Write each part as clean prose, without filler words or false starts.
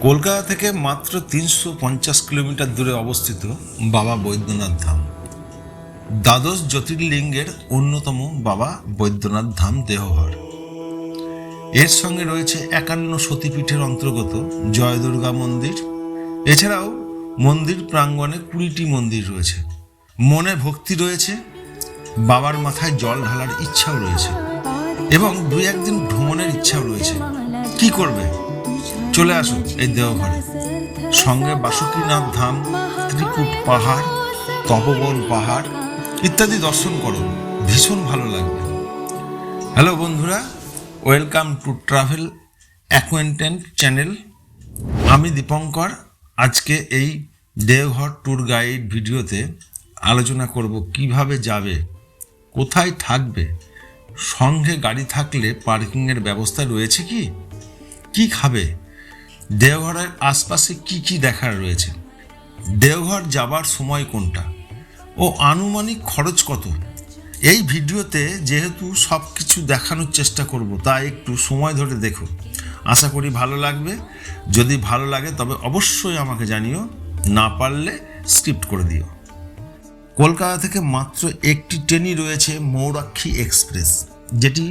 কলকাতা থেকে মাত্র 350 কিলোমিটার দূরে অবস্থিত বাবা বৈদ্যনাথ ধাম। দ্বাদশ জ্যোতির্লিঙ্গের অন্যতম বাবা বৈদ্যনাথ ধাম দেওঘর। এর সঙ্গে রয়েছে 51 সতীপীঠের অন্তর্গত জয় দুর্গা মন্দির। এছাড়াও মন্দির প্রাঙ্গণে 20টি মন্দির রয়েছে। মনে ভক্তি রয়েছে, বাবার মাথায় জল ঢালার ইচ্ছাও রয়েছে এবং 2-1 দিন ভ্রমণের ইচ্ছাও রয়েছে। কি করবে? চলে আসো এই দেওঘরে। সঙ্গে বাসুকীনাথ ধাম, ত্রিকুট পাহাড়, তপোবন পাহাড় ইত্যাদি দর্শন করো, ভীষণ ভালো লাগবে। হ্যালো বন্ধুরা, ওয়েলকাম টু ট্রাভেল অ্যাকোয়েন্টেন্ট চ্যানেল। আমি দীপঙ্কর। আজকে এই দেওঘর ট্যুর গাইড ভিডিওতে আলোচনা করব কিভাবে যাবে, কোথায় থাকবে, সঙ্গে গাড়ি থাকলে পার্কিংয়ের ব্যবস্থা রয়েছে কি, কি খাবে, দেওঘরের আশপাশে কি কি দেখার রয়েছে, দেওঘর যাবার সময় কোনটা ও আনুমানিক খরচ কত। এই ভিডিওতে যেহেতু সব কিছু দেখানোর চেষ্টা করব, তাই একটু সময় ধরে দেখো। আশা করি ভালো লাগবে। যদি ভালো লাগে তবে অবশ্যই আমাকে জানিও, না পারলে স্কিপ করে দিও। কলকাতা থেকে মাত্র একটি ট্রেনই রয়েছে, ময়ূরাক্ষী এক্সপ্রেস, যেটি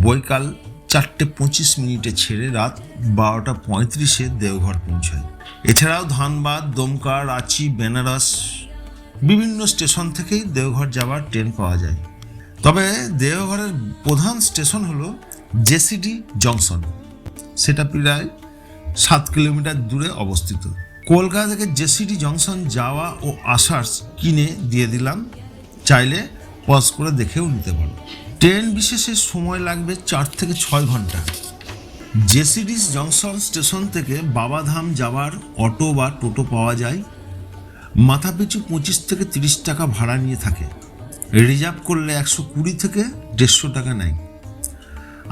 বৈকাল 4:25 ছেড়ে রাত 12:35 দেওঘর পৌঁছায়। এছাড়াও ধানবাদ, দমকা, রাঁচি, বেনারস বিভিন্ন স্টেশন থেকেই দেওঘর যাওয়ার ট্রেন পাওয়া যায়। তবে দেওঘরের প্রধান স্টেশন হলো জেসিডি জংশন, সেটা প্রায় 7 কিলোমিটার দূরে অবস্থিত। কলকাতা থেকে জেসিডি জংশন যাওয়া ও আসার কিনে দিয়ে দিলাম, চাইলে পজ করে দেখেও নিতে পারো। ট্রেন বিশেষে সময় লাগবে 4 থেকে 6 ঘন্টা। জেসিডি জংশন স্টেশন থেকে বাবাধাম যাওয়ার অটো বা টোটো পাওয়া যায়। মাথাপিছু 25 থেকে 30 টাকা ভাড়া নিয়ে থাকে। রিজার্ভ করলে 120 থেকে 150 টাকা নেয়।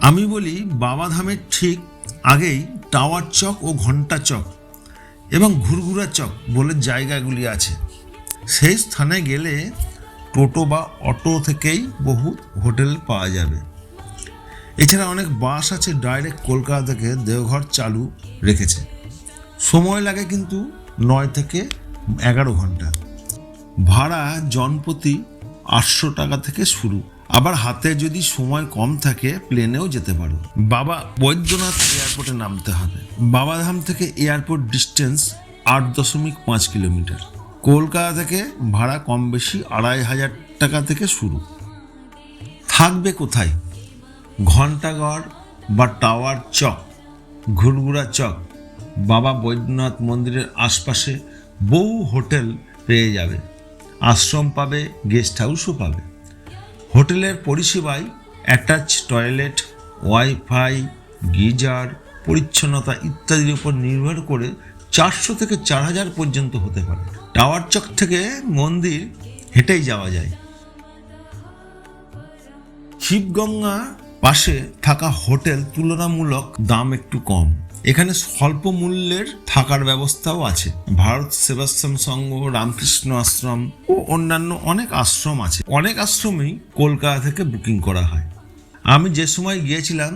আমি বলি, বাবাধামের ঠিক আগেই টাওয়ার চক ও ঘণ্টা চক এবং ঘুরঘুরা চক বলে জায়গাগুলি আছে। সেই স্থানে গেলে টোটো বা অটো থেকেই বহু হোটেল পাওয়া যাবে। এছাড়া অনেক বাস আছে ডাইরেক্ট কলকাতা থেকে দেওঘর চালু রেখেছে। সময় লাগে কিন্তু 9 থেকে 11 ঘন্টা। ভাড়া জনপ্রতি 800 টাকা থেকে শুরু। আবার হাতে যদি সময় কম থাকে প্লেনেও যেতে পারো। বাবা বৈদ্যনাথ এয়ারপোর্টে নামতে হবে। বাবাধাম থেকে এয়ারপোর্ট ডিস্টেন্স 8.5 কিলোমিটার। কলকাতা থেকে ভাড়া কম বেশি 2500 টাকা থেকে শুরু। থাকবে কোথায়? ঘণ্টাঘর বা টাওয়ার চক, ঘুরঘুরা চক, বাবা বৈদ্যনাথ মন্দিরের আশপাশে বহু হোটেল পেয়ে যাবে। আশ্রম পাবে, গেস্ট হাউসও পাবে। হোটেলের পরিষেবায় অ্যাটাচ টয়লেট, ওয়াইফাই, গিজার, পরিচ্ছন্নতা ইত্যাদির উপর নির্ভর করে 400 থেকে 4000 পর্যন্ত হতে পারে। টাওয়ার চক থেকে মন্দির হেঁটেই যাওয়া যায়। শিবগঙ্গা পাশে থাকা হোটেল তুলনামূলক দাম একটু কম। এখানে স্বল্প মূল্যের থাকার ব্যবস্থাও আছে। ভারত সেবাশ্রম সংঘ, রামকৃষ্ণ আশ্রম ও অন্যান্য অনেক আশ্রম আছে। অনেক আশ্রমেই কলকাতা থেকে বুকিং করা হয়। আমি যে সময় গিয়েছিলাম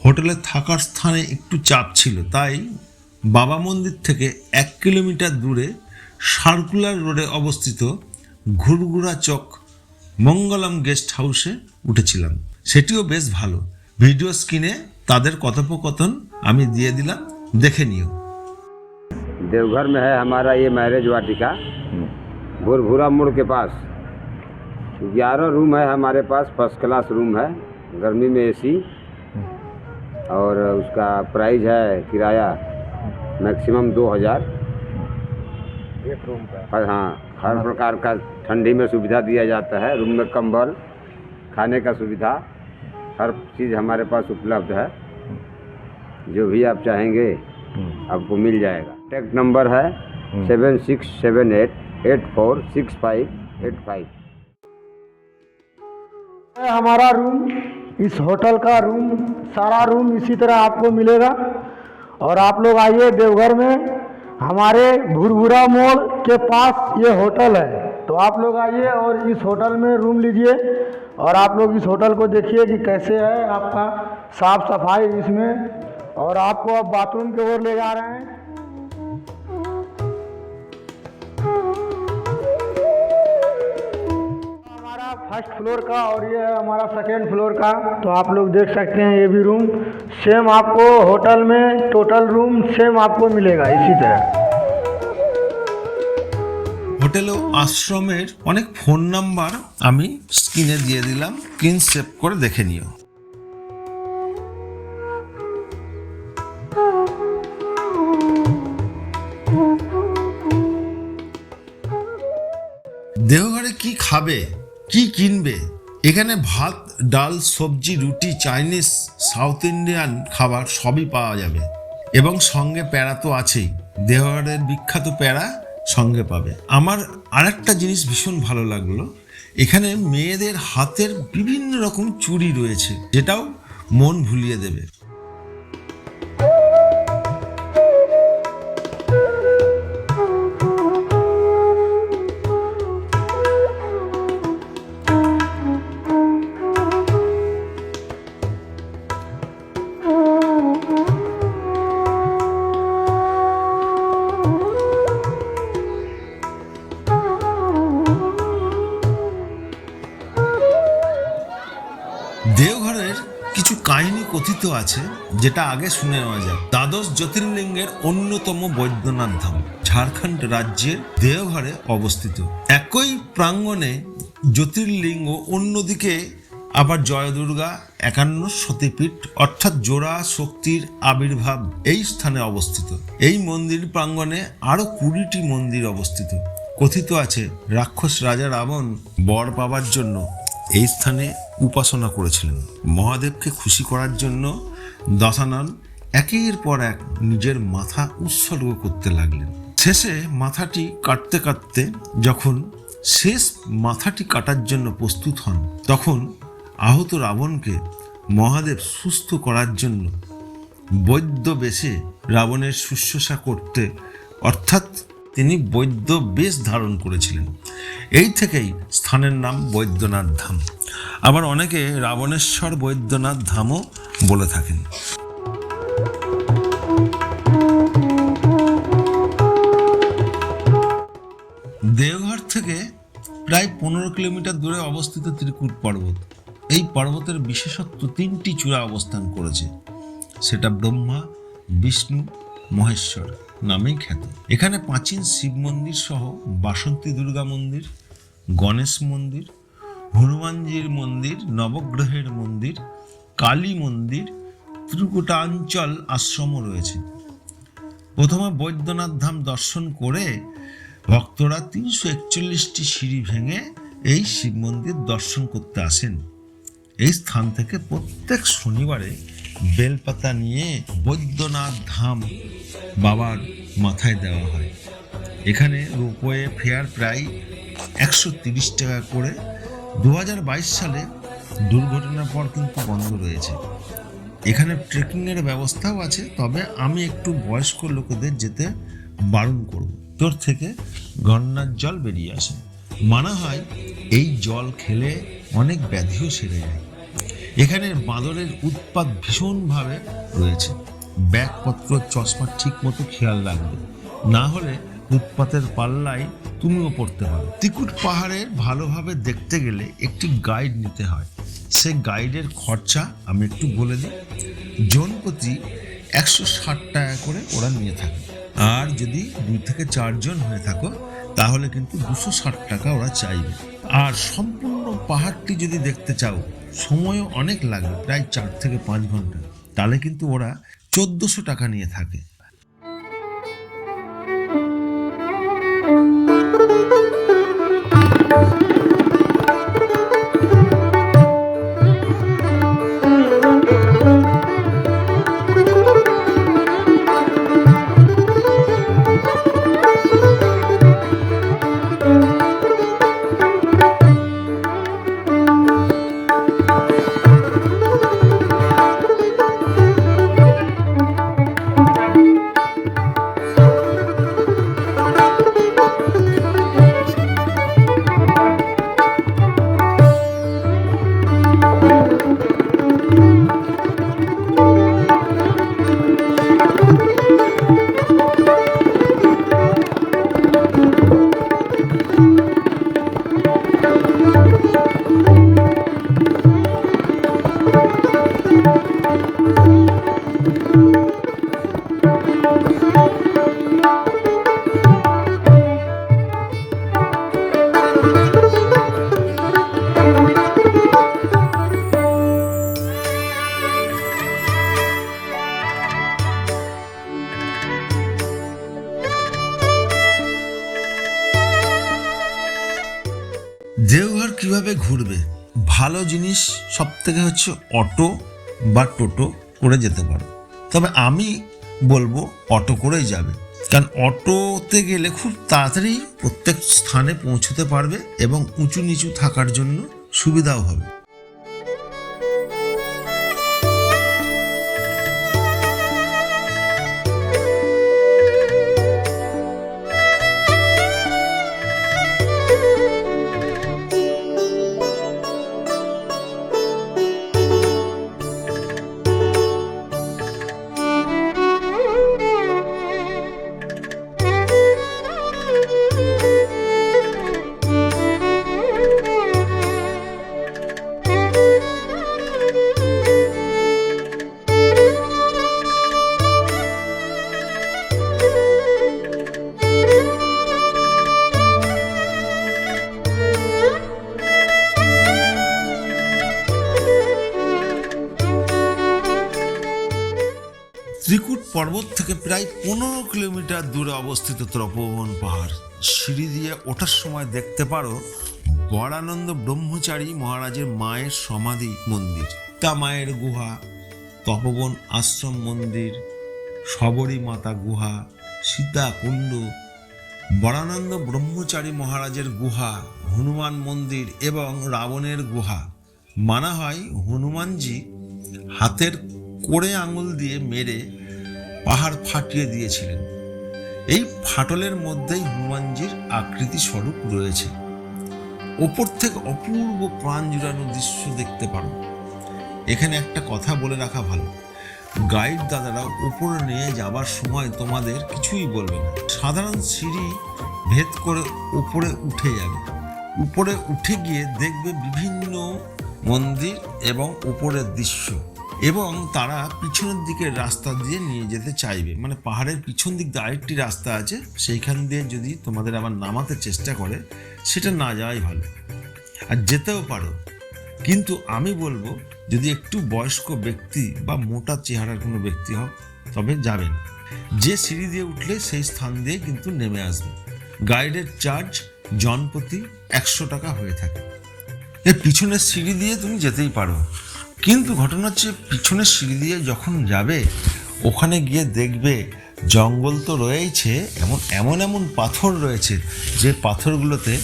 হোটেলে থাকার স্থানে একটু চাপ ছিল, তাই বাবা মন্দির থেকে 1 কিলোমিটার দূরে সার্কুলার রোডে অবস্থিত ঘুরঘুরা চক মঙ্গলম গেস্ট হাউসে উঠেছিলাম। সেটিও বেশ ভালো। ভিডিও স্ক্রিনে তাদের কথোপকথন আমি দিয়ে দিলাম, দেখে নিও। देवघर में है हमारा ये मैरिज वाटिका, घुरघुरा मोड़ के पास। 11 रूम है हमारे पास, फर्स्ट क्लास रूम है, गर्मी में एसी, और उसका प्राइस है किराया मैक्सिमम 2000। एक रूम का? हाँ, हर प्रकार का ठंडी में सुविधा दिया जाता है। रूम में कंबल, खाने का सुविधा, हर चीज़ हमारे पास उपलब्ध है। जो भी आप चाहेंगे आपको मिल जाएगा। कॉन्टैक्ट नंबर है 7678846585। हमारा रूम, इस होटल का रूम, सारा रूम इसी तरह आपको मिलेगा। और आप लोग आइए देवघर में, हमारे घुरघुरा मोड़ के पास ये होटल है। तो आप लोग आइए और इस होटल में रूम लीजिए और आप लोग इस होटल को देखिए कि कैसे है आपका साफ सफाई इसमें, और आपको अब बाथरूम की ओर ले जा रहे हैं। हमारा फर्स्ट फ्लोर का और ये है हमारा सेकेंड फ्लोर का। तो आप लोग देख सकते हैं ये भी रूम सेम आपको होटल में टोटल रूम सेम आपको मिलेगा इसी तरह। হোটেল ও আশ্রমের অনেক ফোন নাম্বার আমি স্ক্রিনে দিয়ে দিলাম, স্ক্রিন সেভ করে দেখে নিও। দেওঘরে কি খাবে, কি কিনবে, এখানে ভাত, ডাল, সবজি, রুটি, চাইনিজ, সাউথ ইন্ডিয়ান খাবার সবই পাওয়া যাবে এবং সঙ্গে প্যারা তো আছেই। দেওঘরের বিখ্যাত প্যারা সঙ্গে পাবে। আমার আরেকটা জিনিস ভীষণ ভালো লাগলো, এখানে মেয়েদের হাতের বিভিন্ন রকম চুড়ি রয়েছে, যেটাও মন ভুলিয়ে দেবে। দেওঘরের কিছু কাহিনী কথিত আছে, যেটা আগে শুনে নেওয়া যায়। দ্বাদশ জ্যোতির্লিঙ্গের অন্যতম বৈদ্যনাথ ধাম ঝাড়খণ্ড রাজ্যের দেওঘরে অবস্থিত। একই প্রাঙ্গণে জ্যোতির্লিঙ্গ, অন্যদিকে আবার জয়দুর্গা, 51 সতীপীঠ অর্থাৎ জোড়া শক্তির আবির্ভাব এই স্থানে অবস্থিত। এই মন্দির প্রাঙ্গণে আরো 20টি মন্দির অবস্থিত। কথিত আছে রাক্ষস রাজা রাবণ বর পাবার জন্য এই স্থানে উপাসনা করেছিলেন। মহাদেবকে খুশি করার জন্য দশানন একের পর এক নিজের মাথা উৎসর্গ করতে লাগলেন। শেষে মাথাটি কাটতে কাটতে যখন শেষ মাথাটি কাটার জন্য প্রস্তুত হন, তখন আহত রাবণকে মহাদেব সুস্থ করার জন্য বৈদ্য বেশে রাবণের শুশ্রূষা করতে, অর্থাৎ তিনি বৈদ্য বেশ ধারণ করেছিলেন। এই থেকেই স্থানের নাম বৈদ্যনাথ ধাম। আবার অনেকে রাবণেশ্বর বৈদ্যনাথ ধামও বলে থাকেন। দেওঘর থেকে প্রায় 15 কিলোমিটার দূরে অবস্থিত ত্রিকুট পর্বত। এই পর্বতের বিশেষত্ব 3টি চূড়া অবস্থান করেছে, সেটা ব্রহ্মা, বিষ্ণু, মহেশ্বর নামেই খ্যাত। এখানে প্রাচীন শিব মন্দির সহ বাসন্তী দুর্গা মন্দির, গণেশ মন্দির, হনুমানজির মন্দির, নবগ্রহের মন্দির, কালী মন্দির, ত্রিকুটাঞ্চল আশ্রমও রয়েছে। প্রথমে বৈদ্যনাথ ধাম দর্শন করে ভক্তরা 341টি সিঁড়ি ভেঙে এই শিব মন্দির দর্শন করতে আসেন। এই স্থান থেকে প্রত্যেক শনিবারে বেলপাতা নিয়ে বৈদ্যনাথ ধাম বাবার মাথায় দেওয়া হয়। এখানে রোপওয়ে ফেয়ার প্রায় 130 টাকা করে। 2022 সালে দুর্ঘটনার পর কিন্তু বন্ধ রয়েছে। এখানে ট্রেকিংয়ের ব্যবস্থাও আছে, তবে আমি একটু বয়স্ক লোকেদের যেতে বারণ করব। তোর থেকে গন্ডার জল বেরিয়ে আসে, মানা হয় এই জল খেলে অনেক ব্যাধিও সেরে যায়। এখানে বাঁদরের উৎপাত ভীষণভাবে রয়েছে। ব্যাগপত্র, চশমা ঠিক মতো খেয়াল রাখবে, না হলে উৎপাতের পাল্লায় তুমিও পড়তে পারো। ত্রিকুট পাহাড়ের ভালোভাবে দেখতে গেলে একটি গাইড নিতে হয়। সে গাইডের খরচা আমি একটু বলে দিই। জনপ্রতি 160 টাকা করে ওরা নিয়ে থাকে, আর যদি 2 থেকে 4 জন হয়ে থাকো তাহলে কিন্তু 260 টাকা ওরা চাইবে। আর সম্পূর্ণ পাহাড়টি যদি দেখতে চাও, সময়ও অনেক লাগবে, প্রায় 4 থেকে 5 ঘন্টা, তাহলে কিন্তু ওরা 1400 টাকা নিয়ে থাকে। কিভাবে ঘুরবে? ভালো জিনিস সব থেকে হচ্ছে অটো বা টোটো করে যেতে পারো, তবে আমি বলবো অটো করেই যাবে, কারণ অটোতে গেলে খুব তাড়াতাড়ি প্রত্যেক স্থানে পৌঁছতে পারবে এবং উঁচু নিচু থাকার জন্য সুবিধাও হবে। ত্রিকুট পর্বত থেকে প্রায় 15 কিলোমিটার দূরে অবস্থিত তপোবন পাহাড়। সিঁড়ি দিয়ে ওঠার সময় দেখতে পারো বরানন্দ ব্রহ্মচারী মহারাজের মায়ের সমাধি মন্দির, তা মায়ের গুহা, তপোবন আশ্রম মন্দির, শবরী মাতা গুহা, সীতা কুণ্ড, বরানন্দ ব্রহ্মচারী মহারাজের গুহা, হনুমান মন্দির এবং রাবণের গুহা। মানা হয় হনুমানজি হাতের কোড়ে আঙুল দিয়ে মেরে পাহাড় ফাটিয়ে দিয়েছিলেন। এই ফাটলের মধ্যেই হনুমানজির আকৃতি স্বরূপ রয়েছে। ওপর থেকে অপূর্ব প্রাণ জুড়ানো দৃশ্য দেখতে পারো। এখানে একটা কথা বলে রাখা ভালো, গাইড দাদারা উপরে নিয়ে যাবার সময় তোমাদের কিছুই বলবে না, সাধারণ সিঁড়ি ভেদ করে উপরে উঠে যাবে। উপরে উঠে গিয়ে দেখবে বিভিন্ন মন্দির এবং উপরের দৃশ্য, এবং তারা পিছনের দিকের রাস্তা দিয়ে নিয়ে যেতে চাইবে, মানে পাহাড়ের পিছন দিক দিয়ে আরেকটি রাস্তা আছে, সেইখান দিয়ে যদি তোমাদের আবার নামাতে চেষ্টা করে সেটা না যাওয়াই ভালো। আর যেতেও পারো, কিন্তু আমি বলবো যদি একটু বয়স্ক ব্যক্তি বা মোটা চেহারার কোনো ব্যক্তি হোক তবে যাবেন। যে সিঁড়ি দিয়ে উঠলে সেই স্থান দিয়ে কিন্তু নেমে আসবে। গাইডের চার্জ জনপ্রতি 100 টাকা হয়ে থাকে। এর পিছনের সিঁড়ি দিয়ে তুমি যেতেই পারো, কিন্তু ঘটনা হচ্ছে পিছনের সিঁড়ি দিয়ে যখন যাবে ওখানে গিয়ে দেখবে জঙ্গল তো রয়েছে, এমন এমন পাথর রয়েছে যে পাথরগুলোতে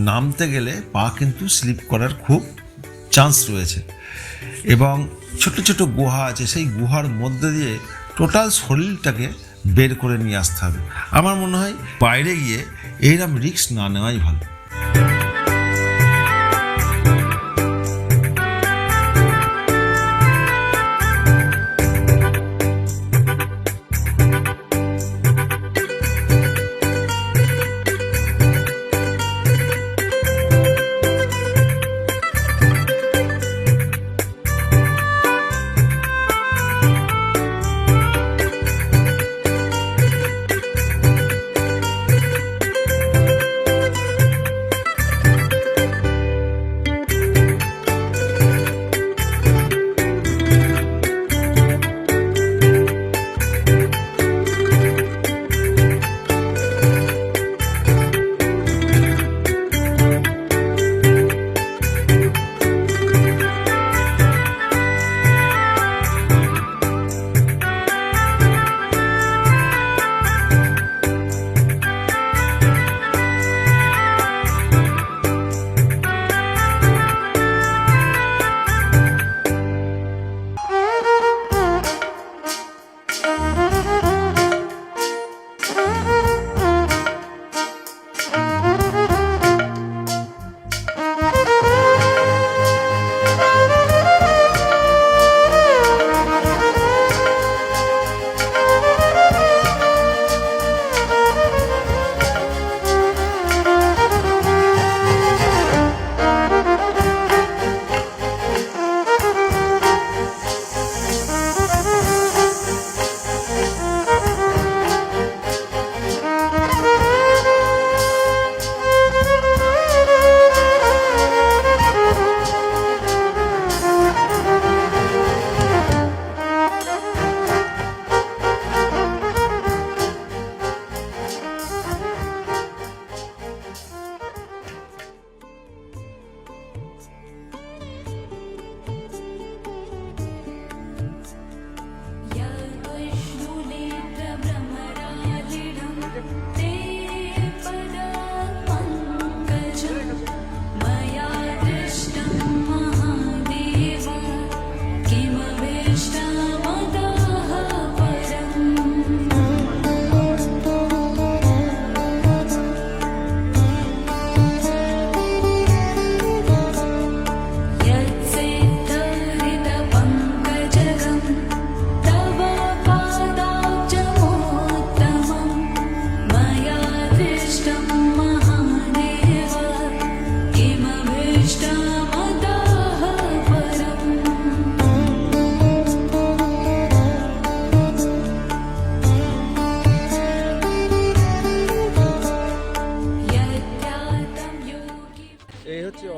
নামতে গেলে পা কিন্তু স্লিপ করার খুব চান্স রয়েছে, এবং ছোট ছোট গুহা আছে, সেই গুহার মধ্যে দিয়ে টোটাল শরীরটাকে বের করে নিয়ে আসতে হবে। আমার মনে হয় বাইরে গিয়ে এইরকম রিস্ক না নেওয়াই ভালো।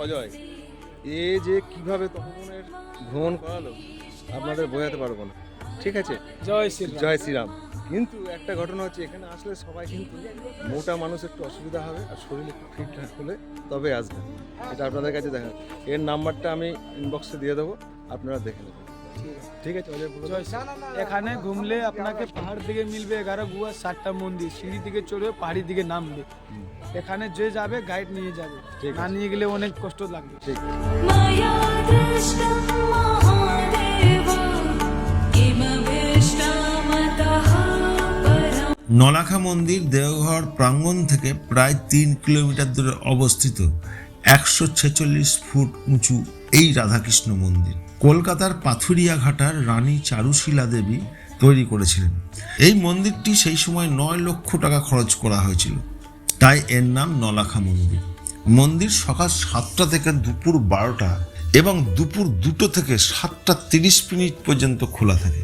অজয় এ যে কিভাবে তপবনের ভ্রমণ করালো আপনাদের বোঝাতে পারবো না। ঠিক আছে, জয় শ্রী জয় শ্রীরাম। কিন্তু একটা ঘটনা হচ্ছে, এখানে আসলে সবাই কিন্তু মোটা মানুষ একটু অসুবিধা হবে, আর শরীর একটু ফিট হলে তবে আসবেন। এটা আপনাদের কাছে দেখা, এর নাম্বারটা আমি ইনবক্সে দিয়ে দেবো, আপনারা দেখে নেবেন। ঠিক আছে অজয়, বলে দাও। এখানে ঘুমলে আপনাকে পাহাড় দিকে মিলবে 11 গুহা 7টা মন্দির, সিঁড়ি দিকে চড়বে পাহাড়ি দিকে নামবে। এখানে যে যাবে গাইড নিয়ে যাবে, ঠিক না আছে। নিয়ে গেলে অনেক কষ্ট লাগবে। ঠিক আছে। मया दृष्टं महादेव किमभीष्टमतः परम्। নলাখা মন্দির দেওঘর প্রাঙ্গণ থেকে প্রায় 3 কিলোমিটার দূরে অবস্থিত 146 ফুট উঁচু এই রাধাকৃষ্ণ মন্দির কলকাতার পাথুরিয়া ঘাটার রানী চারুশীলা দেবী তৈরি করেছিলেন। এই মন্দিরটি সেই সময় 9 লক্ষ টাকা খরচ করা হয়েছিল, তাই এর নাম নলাখা মন্দির। মন্দির সকাল 7টা থেকে দুপুর 12টা এবং দুপুর 2টো থেকে 7টা 30 মিনিট পর্যন্ত খোলা থাকে।